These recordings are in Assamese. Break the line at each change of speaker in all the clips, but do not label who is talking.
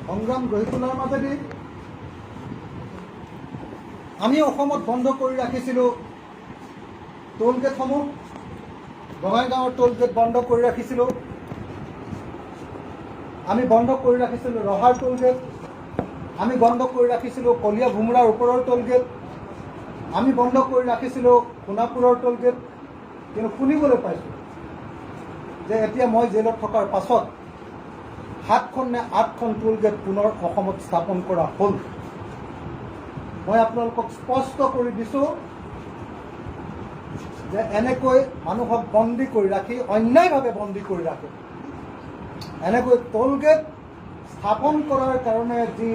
সংগ্ৰাম গঢ়ি তোলাৰ মাজেদি আমি অসমত বন্ধ কৰি ৰাখিছিলোঁ টোল গেটসমূহ। বঙাইগাঁৱৰ টোল গেট বন্ধ কৰি ৰাখিছিলোঁ। আমি বন্ধ কৰি ৰাখিছিলোঁ ৰহাৰ টোল গেট। আমি বন্ধ কৰি ৰাখিছিলোঁ কলীয়া ভোমোৰাৰ ওপৰৰ টোল গেট। আমি বন্ধ কৰি ৰাখিছিলোঁ সোণাপুৰৰ টোল গেট। কিন্তু শুনিবলৈ পাইছোঁ যে এতিয়া মই জেলত থকাৰ পাছত 7খন নে 8খন টোল গেট পুনৰ অসমত স্থাপন কৰা হ'ল। মই আপোনালোকক স্পষ্ট কৰি দিছোঁ যে এনেকৈ মানুহক বন্দী কৰি ৰাখি, অন্যায়ভাৱে বন্দী কৰি ৰাখে, এনেকৈ টোল গেট স্থাপন কৰাৰ কাৰণে যি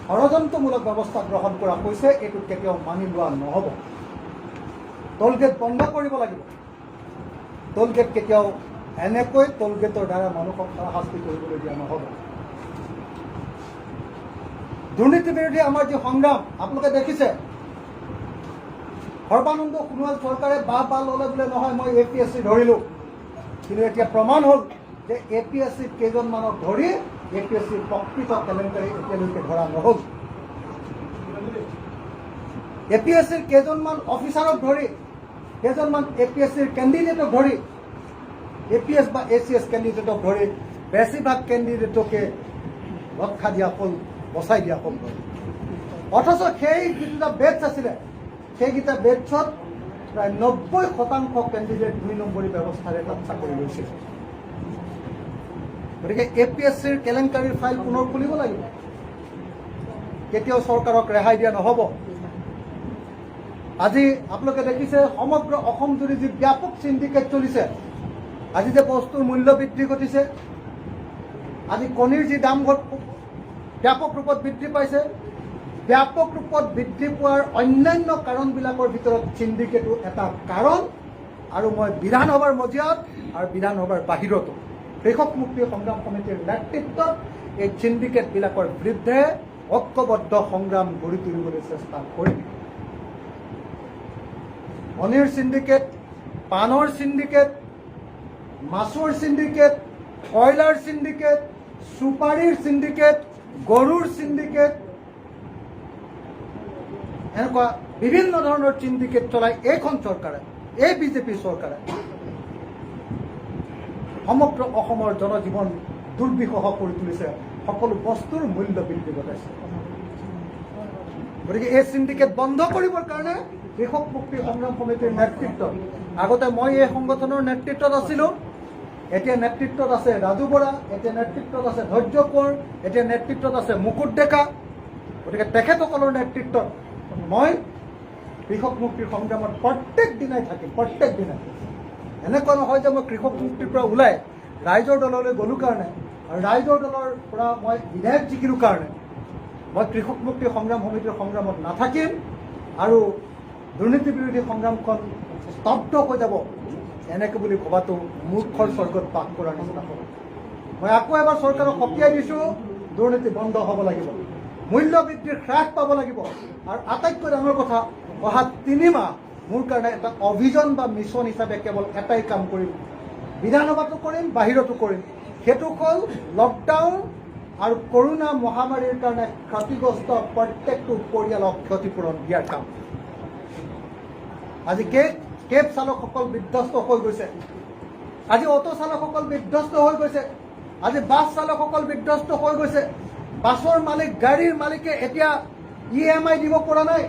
ষড়যন্ত্ৰমূলক ব্যৱস্থা গ্ৰহণ কৰা হৈছে, এইটো কেতিয়াও মানি লোৱা নহ'ব। টোল গেট বন্ধ কৰিব লাগিব। টোল গেট কেতিয়াও এনেকৈ টোল গেটৰ দ্বাৰা মানুহক হাৰাশাস্তি কৰিবলৈ দিয়া নহ'ব। দুৰ্নীতি বিৰোধী আমাৰ যি সংগ্ৰাম আপোনালোকে দেখিছে, সৰ্বানন্দ সোণোৱাল চৰকাৰে বাহ ল'লে বোলে নহয় মই APSC ধৰিলোঁ, কিন্তু এতিয়া প্ৰমাণ হ'ল যে APSC কেইজনমানক ধৰি APSC প্ৰকৃত কেলেংকাৰী এতিয়ালৈকে ধৰা নহ'ল। APSCৰ কেইজনমান অফিচাৰক ধৰি, কেইজনমান APSCৰ কেণ্ডিডেটক ধৰি, APS বা ACS কেণ্ডিডেটক ধৰি বেছিভাগ কেণ্ডিডেটকে ৰক্ষা দিয়া হ'ল, বচাই দিয়া হ'ল। অথচ সেই যিকেইটা বেটছ আছিলে, সেইকেইটা বেটছত প্ৰায় 90% কেণ্ডিডেট 2 নম্বৰী ব্যৱস্থাৰে তাত চাকৰি লৈছিল। গতিকে APSCৰ কেলেংকাৰীৰ ফাইল পুনৰ খুলিব লাগিব। কেতিয়াও চৰকাৰক ৰেহাই দিয়া নহ'ব। আজি আপোনালোকে দেখিছে সমগ্ৰ অসম জুৰি যি ব্যাপক চিণ্ডিকেট চলিছে, আজি যে বস্তুৰ মূল্য বৃদ্ধি ঘটিছে, আজি কণীৰ যি দাম ব্যাপক ৰূপত বৃদ্ধি পাইছে, ব্যাপক ৰূপত বৃদ্ধি পোৱাৰ অন্যান্য কাৰণবিলাকৰ ভিতৰত চিণ্ডিকেটো এটা কাৰণ। আৰু মই বিধানসভাৰ মজিয়াত আৰু বিধানসভাৰ বাহিৰতো কৃষক মুক্তি সংগ্ৰাম সমিতিৰ নেতৃত্বত এই চিণ্ডিকেটবিলাকৰ বিৰুদ্ধে ঐক্যবদ্ধ সংগ্ৰাম গঢ়ি তুলিবলৈ চেষ্টা কৰিম। কণীৰ চিণ্ডিকেট, পাণৰ চিণ্ডিকেট, মাছৰ চিণ্ডিকেট, কয়লাৰ চিণ্ডিকেট, চুপাৰীৰ চিণ্ডিকেট, গৰুৰ চিণ্ডিকেট, এনেকুৱা বিভিন্ন ধৰণৰ চিণ্ডিকেট চলাই এইখন চৰকাৰে, এই বিজেপি চৰকাৰে সমগ্ৰ অসমৰ জনজীৱন দুৰ্বিষহ কৰি তুলিছে, সকলো বস্তুৰ মূল্য বৃদ্ধি ঘটাইছে। গতিকে এই চিণ্ডিকেট বন্ধ কৰিবৰ কাৰণে কৃষক মুক্তি সংগ্ৰাম সমিতিৰ নেতৃত্বত, আগতে মই এই সংগঠনৰ নেতৃত্বত আছিলোঁ, এতিয়া নেতৃত্বত আছে ৰাজু বৰা, এতিয়া নেতৃত্বত আছে ধৈৰ্য কোঁৱৰ, এতিয়া নেতৃত্বত আছে মুকুট ডেকা। গতিকে তেখেতসকলৰ নেতৃত্বত মই কৃষক মুক্তিৰ সংগ্ৰামত প্ৰত্যেক দিনাই থাকিম, প্ৰত্যেক দিনাই। এনেকুৱা নহয় যে মই কৃষক মুক্তিৰ পৰা ওলাই ৰাইজৰ দললৈ গ'লোঁ কাৰণে আৰু ৰাইজৰ দলৰ পৰা মই বিধায়ক জিকিলোঁ কাৰণে মই কৃষক মুক্তি সংগ্ৰাম সমিতিৰ সংগ্ৰামত নাথাকিম আৰু দুৰ্নীতি বিৰোধী সংগ্ৰামখন স্তব্ধ হৈ যাব, এনেকৈ বুলি ভবাটো মূৰ্খৰ স্বৰ্গত বাস কৰাৰ নিচিনা হ'ব। মই আকৌ এবাৰ চৰকাৰক সকীয়াই দিছোঁ, দুৰ্নীতি বন্ধ হ'ব লাগিব, মূল্য বৃদ্ধিৰ হ্ৰাস পাব লাগিব। আৰু আটাইতকৈ ডাঙৰ কথা, অহা 3 মাহ মোৰ কাৰণে এটা অভিযান বা মিছন হিচাপে কেৱল এটাই কাম কৰিম, বিধানসভাতো কৰিম, বাহিৰতো কৰিম, সেইটো হ'ল লকডাউন আৰু কৰোণা মহামাৰীৰ কাৰণে ক্ষতিগ্ৰস্ত প্ৰত্যেকটো পৰিয়ালক ক্ষতিপূৰণ দিয়াৰ কাম। আজি কেব চালকসকল বিধ্বস্ত হৈ গৈছে, আজি অটো চালকসকল বিধ্বস্ত হৈ গৈছে, আজি বাছ চালকসকল বিধ্বস্ত হৈ গৈছে। বাছৰ মালিক, গাড়ীৰ মালিকে এতিয়া EMI দিব পৰা নাই।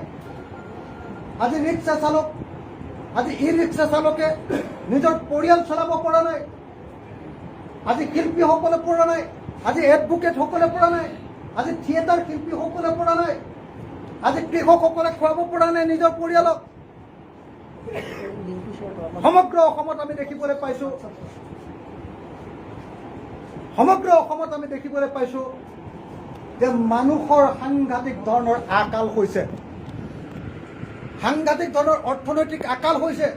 আজি ৰিক্সা চালক, আজি ই-ৰিক্সা চালকে নিজৰ পৰিয়াল চলাব পৰা নাই। আজি শিল্পীসকলে পৰা নাই, আজি এডভোকেটসকলে পৰা নাই, আজি থিয়েটাৰ শিল্পীসকলে পৰা নাই, আজি কৃষকসকলে খুৱাব পৰা নাই নিজৰ পৰিয়ালক। সমগ্ৰ অসমত আমি দেখিবলৈ পাইছোঁ, সমগ্ৰ অসমত আমি দেখিবলৈ পাইছোঁ যে মানুহৰ সাংঘাতিক ধৰণৰ আকাল হৈছে, সাংঘাতিক ধৰণৰ অৰ্থনৈতিক আকাল হৈছে।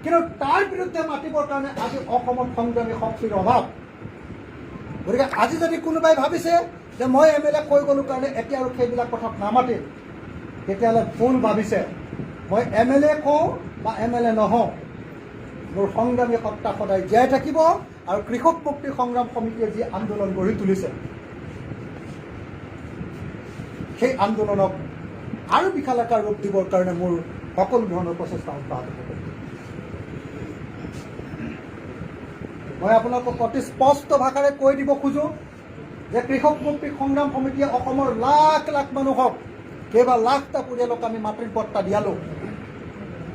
কিন্তু তাৰ বিৰুদ্ধে মাতিবৰ কাৰণে আজি অসমত সংগ্ৰামী শক্তিৰ অভাৱ। গতিকে আজি যদি কোনোবাই ভাবিছে যে মই MLA কৈ গ'লোঁ কাৰণে এতিয়া আৰু সেইবিলাক কথাত নামাতিম, তেতিয়াহ'লে ভুল ভাবিছে। মই MLA কওঁ বা MLA নহওঁ, মোৰ সংগ্ৰামী সত্তা সদায় জীয়াই থাকিব আৰু কৃষক মুক্তি সংগ্ৰাম সমিতিয়ে যি আন্দোলন গঢ়ি তুলিছে সেই আন্দোলনক আৰু বিশাল আকাৰ ৰূপ দিবৰ কাৰণে মোৰ সকলো ধৰণৰ প্ৰচেষ্টা অব্যাহত থাকিব। মই আপোনালোকক অতি স্পষ্ট ভাষাৰে কৈ দিব খোজোঁ যে কৃষক মুক্তি সংগ্ৰাম সমিতিয়ে অসমৰ লাখ লাখ মানুহক কেইবা লাখটা পৰিয়ালক আমি মাটিৰ পট্টা দিয়ালোঁ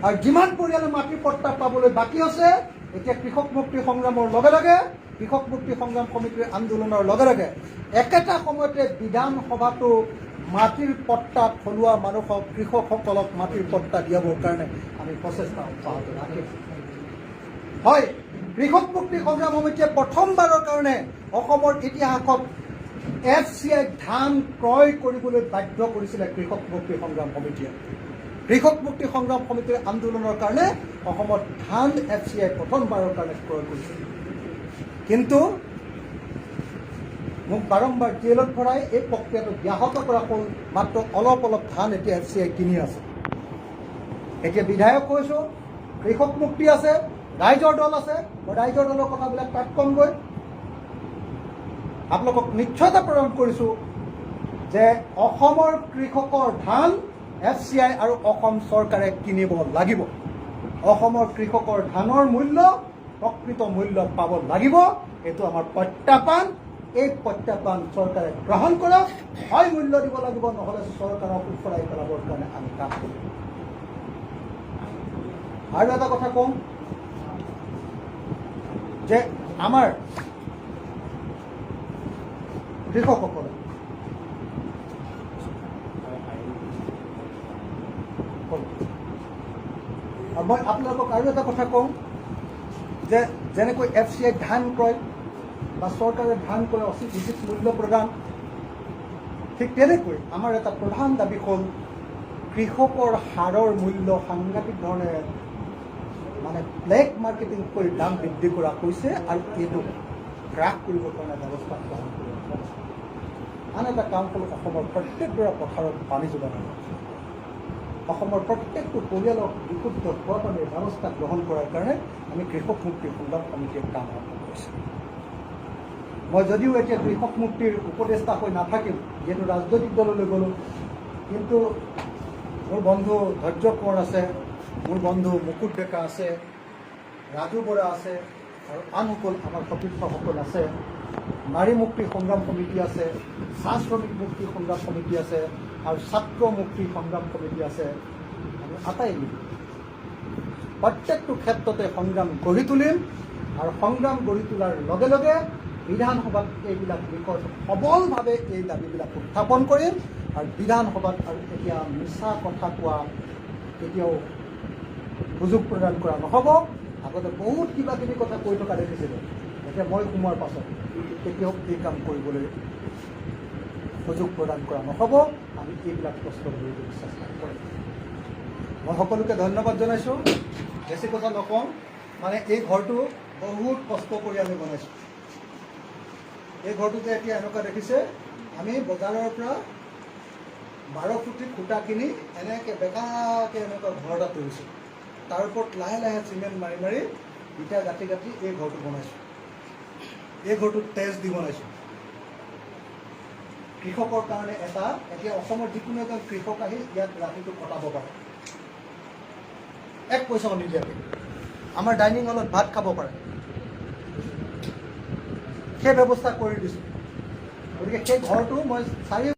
আৰু যিমান পৰিয়ালে মাটিৰ পট্টা পাবলৈ বাকী আছে এতিয়া কৃষক মুক্তি সংগ্ৰামৰ লগে লগে কৃষক মুক্তি সংগ্ৰাম সমিতিৰ আন্দোলনৰ লগে লগে একেটা সময়তে বিধানসভাটো মাটিৰ পট্টা থলুৱা মানুহক কৃষকসকলক মাটিৰ পট্টা দিয়াবৰ কাৰণে আমি প্ৰচেষ্টা অব্যাহত ৰাখিম। হয়, কৃষক মুক্তি সংগ্ৰাম সমিতিয়ে প্ৰথমবাৰৰ কাৰণে অসমৰ ইতিহাসত FCI ধান ক্ৰয় কৰিবলৈ বাধ্য কৰিছিলে কৃষক মুক্তি সংগ্ৰাম সমিতিয়ে। কৃষক মুক্তি সংগ্ৰাম সমিতিৰ আন্দোলনৰ কাৰণে অসমত ধান FCI প্ৰথমবাৰৰ কাৰণে ক্ৰয় কৰিছিল। কিন্তু মোক বাৰম্বাৰ জেলত ভৰাই এই প্ৰক্ৰিয়াটো ব্যাহত কৰা হ'ল। মাত্ৰ অলপ অলপ ধান এতিয়া FCI কিনি আছে। এতিয়া বিধায়ক কৈছোঁ, কৃষক মুক্তি আছে, ৰাইজৰ দল আছে, মই ৰাইজৰ দলৰ কথাবিলাক তাত কমগৈ। আপোনালোকক নিশ্চয়তা প্ৰদান কৰিছোঁ যে অসমৰ কৃষকৰ ধান FCI আৰু অসম চৰকাৰে কিনিব লাগিব। অসমৰ কৃষকৰ ধানৰ মূল্য প্ৰকৃত মূল্য পাব লাগিব। এইটো আমাৰ প্ৰত্যাহ্বান। এই প্ৰত্যাহ্বান চৰকাৰে গ্ৰহণ কৰক। হয় মূল্য দিব লাগিব, নহ'লে চৰকাৰক উফৰাই পেলাবৰ কাৰণে আমি কাম কৰিম। আৰু এটা কথা কওঁ যে আমাৰ কৃষকসকলে আৰু মই আপোনালোকক আৰু এটা কথা কওঁ যে যেনেকৈ FCI ধান ক্ৰয় বা চৰকাৰে ধান ক্ৰয় উচিত মূল্য প্ৰদান, ঠিক তেনেকৈ আমাৰ এটা প্ৰধান দাবী হ'ল কৃষকৰ সাৰৰ মূল্য সাংঘাতিক ধৰণে মানে ব্লেক মাৰ্কেটিং কৰি দাম বৃদ্ধি কৰা হৈছে আৰু এইটো হ্ৰাস কৰিবৰ কাৰণে ব্যৱস্থা গ্ৰহণ কৰিব। আন এটা কাম হ'ল অসমৰ প্ৰত্যেকডৰা পথাৰত পানী যোগান। অসমৰ প্ৰত্যেকটো পৰিয়ালক বিশুদ্ধ খোৱা পানীৰ ব্যৱস্থা গ্ৰহণ কৰাৰ কাৰণে আমি কৃষক মুক্তি সংগ্ৰাম সমিতিয়ে কাম আৰম্ভ কৰিছোঁ। মই যদিও এতিয়া কৃষক মুক্তিৰ উপদেষ্টা হৈ নাথাকিম, যিহেতু ৰাজনৈতিক দললৈ গ'লোঁ, কিন্তু মোৰ বন্ধু ধৈৰ্য কোঁৱৰ আছে, মোৰ বন্ধু মুকুট ডেকা আছে, ৰাজু বৰা আছে আৰু আনসকল আমাৰ সতীৰ্থসকল আছে। নাৰী মুক্তি সংগ্ৰাম সমিতি আছে, চাহ শ্ৰমিক মুক্তি সংগ্ৰাম সমিতি আছে আৰু ছাত্ৰ মুক্তি সংগ্ৰাম সমিতি আছে। আমি আটাই মিলি প্ৰত্যেকটো ক্ষেত্ৰতে সংগ্ৰাম গঢ়ি তুলিম আৰু সংগ্ৰাম গঢ়ি তোলাৰ লগে লগে বিধানসভাত এইবিলাক বিষয়ত সবলভাৱে এই দাবীবিলাক উত্থাপন কৰিম আৰু বিধানসভাত আৰু এতিয়া মিছা কথা কোৱা কেতিয়াও সুযোগ প্ৰদান কৰা নহ'ব। আগতে বহুত কিবা কিবি কথা কৈ থকা দেখিছিলোঁ, এতিয়া মই সোমোৱাৰ পাছত কেতিয়াও এই কাম কৰিবলৈ সুযোগ প্ৰদান কৰা নহ'ব। আমি এইবিলাক প্ৰশ্ন কৰিবলৈ চেষ্টা কৰিম। মই সকলোকে ধন্যবাদ জনাইছোঁ। বেছি কথা নকওঁ, মানে এই ঘৰটো বহুত কষ্ট কৰি আমি বনাইছোঁ। এই ঘৰটো যে এতিয়া এনেকুৱা দেখিছে, আমি বজাৰৰ পৰা 12 ফুটি খুঁটা কিনি এনেকৈ বেকাকৈ এনেকুৱা ঘৰ এটা তৰিছোঁ। তাৰ ওপৰত লাহে লাহে চিমেণ্ট মাৰি মাৰি ইটা গাঁঠি গাঁঠি এই ঘৰটো বনাইছোঁ। এই ঘৰটোত তেজ দি বনাইছোঁ। কৃষকৰ কাৰণে এটা, এতিয়া অসমৰ যিকোনো এজন কৃষক আহি ইয়াত ৰাতিটো কটাব পাৰে, এক পইচাও নিদিয়াকৈ আমাৰ ডাইনিং হলত ভাত খাব পাৰে, সেই ব্যৱস্থা কৰি দিছোঁ। গতিকে সেই ঘৰটো মই চাৰি